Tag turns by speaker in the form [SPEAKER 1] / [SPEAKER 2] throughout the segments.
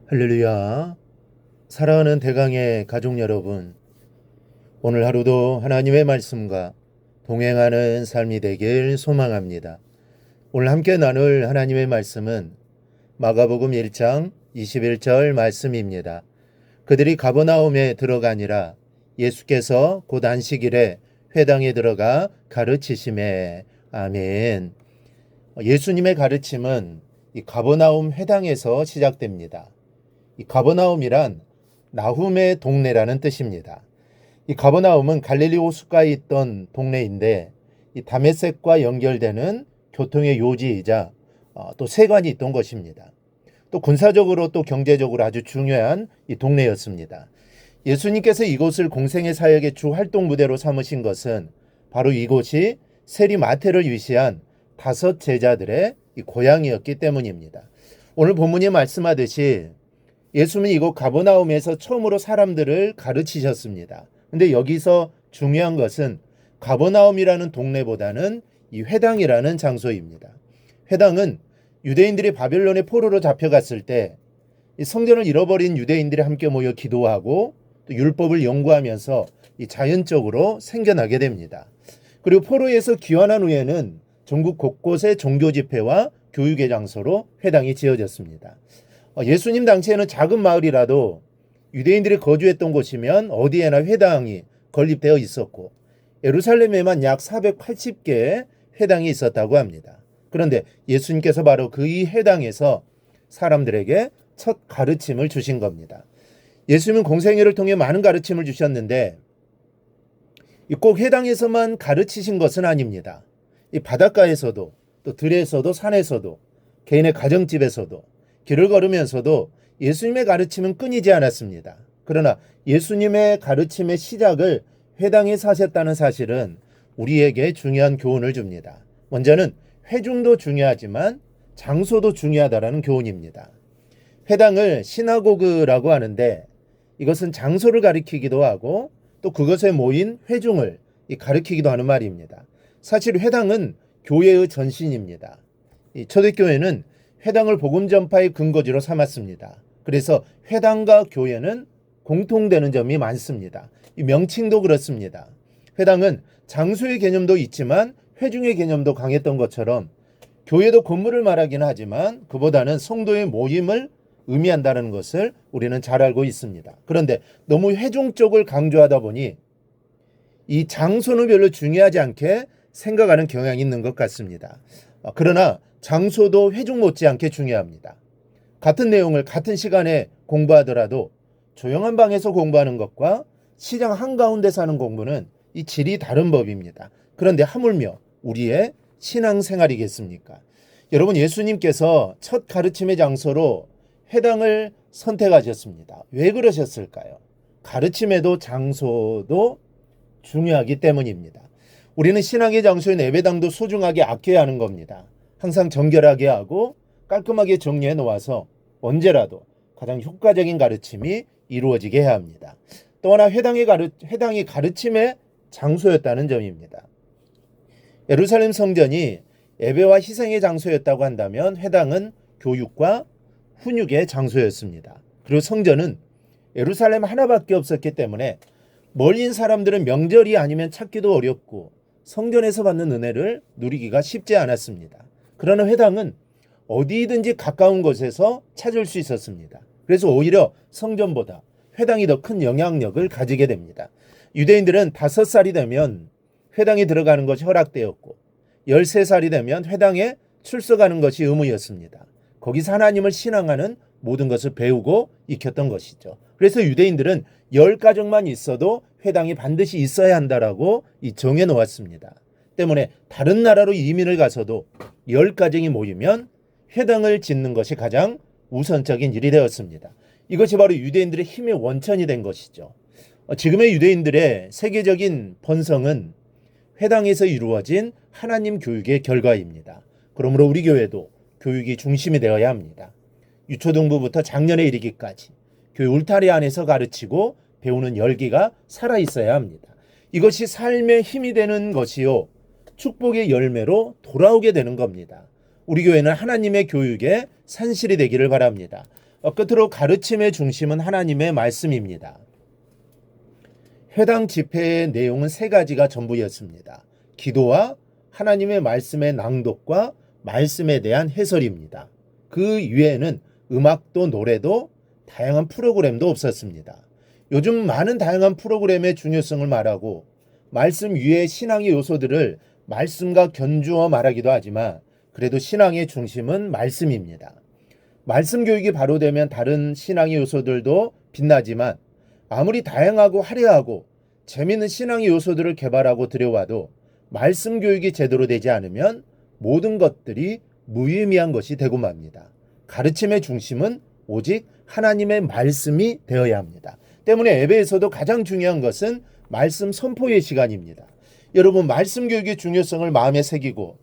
[SPEAKER 1] 할렐루야. 사랑하는 대강의 가족 여러분, 오늘 하루도 하나님의 말씀과 동행하는 삶이 되길 소망합니다. 오늘 함께 나눌 하나님의 말씀은 마가복음 1장 21절 말씀입니다. 그들이 가버나움에 들어가니라. 예수께서 곧 안식일에 회당에 들어가 가르치시매. 아멘. 예수님의 가르침은 이 가버나움 회당에서 시작됩니다. 이 가버나움이란 나훔의 동네라는 뜻입니다. 이 가버나움은 갈릴리 호숫가에 있던 동네인데 이 다메섹과 연결되는 교통의 요지이자 또 세관이 있던 것입니다. 또 군사적으로 또 경제적으로 아주 중요한 이 동네였습니다. 예수님께서 이곳을 공생의 사역의 주 활동 무대로 삼으신 것은 바로 이곳이 세리 마태를 위시한 5 제자들의 이 고향이었기 때문입니다. 오늘 본문이 말씀하듯이 예수님은 이곳 가버나움에서 처음으로 사람들을 가르치셨습니다. 근데 여기서 중요한 것은 가버나움이라는 동네보다는 이 회당이라는 장소입니다. 회당은 유대인들이 바벨론의 포로로 잡혀갔을 때 이 성전을 잃어버린 유대인들이 함께 모여 기도하고 또 율법을 연구하면서 이 자연적으로 생겨나게 됩니다. 그리고 포로에서 귀환한 후에는 전국 곳곳의 종교 집회와 교육의 장소로 회당이 지어졌습니다. 예수님 당시에는 작은 마을이라도 유대인들이 거주했던 곳이면 어디에나 회당이 건립되어 있었고 예루살렘에만 약 480개의 회당이 있었다고 합니다. 그런데 예수님께서 바로 그 이 회당에서 사람들에게 첫 가르침을 주신 겁니다. 예수님은 공생애를 통해 많은 가르침을 주셨는데 꼭 회당에서만 가르치신 것은 아닙니다. 이 바닷가에서도 또 들에서도 산에서도 개인의 가정집에서도 길을 걸으면서도 예수님의 가르침은 끊이지 않았습니다. 그러나 예수님의 가르침의 시작을 회당에서 하셨다는 사실은 우리에게 중요한 교훈을 줍니다. 먼저는 회중도 중요하지만 장소도 중요하다라는 교훈입니다. 회당을 시나고그라고 하는데 이것은 장소를 가리키기도 하고 또 그것에 모인 회중을 가리키기도 하는 말입니다. 사실 회당은 교회의 전신입니다. 초대교회는 회당을 복음 전파의 근거지로 삼았습니다. 그래서 회당과 교회는 공통되는 점이 많습니다. 이 명칭도 그렇습니다. 회당은 장소의 개념도 있지만 회중의 개념도 강했던 것처럼 교회도 건물을 말하기는 하지만 그보다는 성도의 모임을 의미한다는 것을 우리는 잘 알고 있습니다. 그런데 너무 회중 쪽을 강조하다 보니 이 장소는 별로 중요하지 않게 생각하는 경향이 있는 것 같습니다. 그러나 장소도 회중 못지않게 중요합니다. 같은 내용을 같은 시간에 공부하더라도 조용한 방에서 공부하는 것과 시장 한가운데 사는 공부는 이 질이 다른 법입니다. 그런데 하물며 우리의 신앙생활이겠습니까? 여러분, 예수님께서 첫 가르침의 장소로 회당을 선택하셨습니다. 왜 그러셨을까요? 가르침에도 장소도 중요하기 때문입니다. 우리는 신앙의 장소인 예배당도 소중하게 아껴야 하는 겁니다. 항상 정결하게 하고 깔끔하게 정리해 놓아서 언제라도 가장 효과적인 가르침이 이루어지게 해야 합니다. 또 하나 회당이 가르침의 장소였다는 점입니다. 예루살렘 성전이 예배와 희생의 장소였다고 한다면 회당은 교육과 훈육의 장소였습니다. 그리고 성전은 예루살렘 하나밖에 없었기 때문에 멀린 사람들은 명절이 아니면 찾기도 어렵고 성전에서 받는 은혜를 누리기가 쉽지 않았습니다. 그러나 회당은 어디든지 가까운 곳에서 찾을 수 있었습니다. 그래서 오히려 성전보다 회당이 더 큰 영향력을 가지게 됩니다. 유대인들은 5살이 되면 회당에 들어가는 것이 허락되었고 13살이 되면 회당에 출석하는 것이 의무였습니다. 거기서 하나님을 신앙하는 모든 것을 배우고 익혔던 것이죠. 그래서 유대인들은 10가정만 있어도 회당이 반드시 있어야 한다라고 정해 놓았습니다. 때문에 다른 나라로 이민을 가서도 10가정이 모이면 회당을 짓는 것이 가장 우선적인 일이 되었습니다. 이것이 바로 유대인들의 힘의 원천이 된 것이죠. 지금의 유대인들의 세계적인 번성은 회당에서 이루어진 하나님 교육의 결과입니다. 그러므로 우리 교회도 교육이 중심이 되어야 합니다. 유초등부부터 작년에 이르기까지 교회 울타리 안에서 가르치고 배우는 열기가 살아있어야 합니다. 이것이 삶의 힘이 되는 것이요 축복의 열매로 돌아오게 되는 겁니다. 우리 교회는 하나님의 교육에 산실이 되기를 바랍니다. 끝으로 가르침의 중심은 하나님의 말씀입니다. 해당 집회의 내용은 세 가지가 전부였습니다. 기도와 하나님의 말씀의 낭독과 말씀에 대한 해설입니다. 그 이외에는 음악도 노래도 다양한 프로그램도 없었습니다. 요즘 많은 다양한 프로그램의 중요성을 말하고 말씀 위의 신앙의 요소들을 말씀과 견주어 말하기도 하지만 그래도 신앙의 중심은 말씀입니다. 말씀 교육이 바로 되면 다른 신앙의 요소들도 빛나지만 아무리 다양하고 화려하고 재미있는 신앙의 요소들을 개발하고 들여와도 말씀 교육이 제대로 되지 않으면 모든 것들이 무의미한 것이 되고 맙니다. 가르침의 중심은 오직 하나님의 말씀이 되어야 합니다. 때문에 예배에서도 가장 중요한 것은 말씀 선포의 시간입니다. 여러분, 말씀 교육의 중요성을 마음에 새기고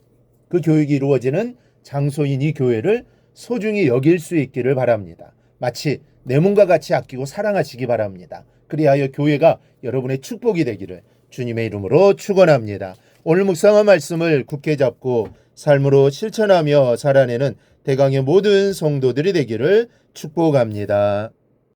[SPEAKER 1] 그 교육이 이루어지는 장소인 이 교회를 소중히 여길 수 있기를 바랍니다. 마치 내 몸과 같이 아끼고 사랑하시기 바랍니다. 그리하여 교회가 여러분의 축복이 되기를 주님의 이름으로 축원합니다. 오늘 묵상한 말씀을 굳게 잡고 삶으로 실천하며 살아내는 대강의 모든 성도들이 되기를 축복합니다.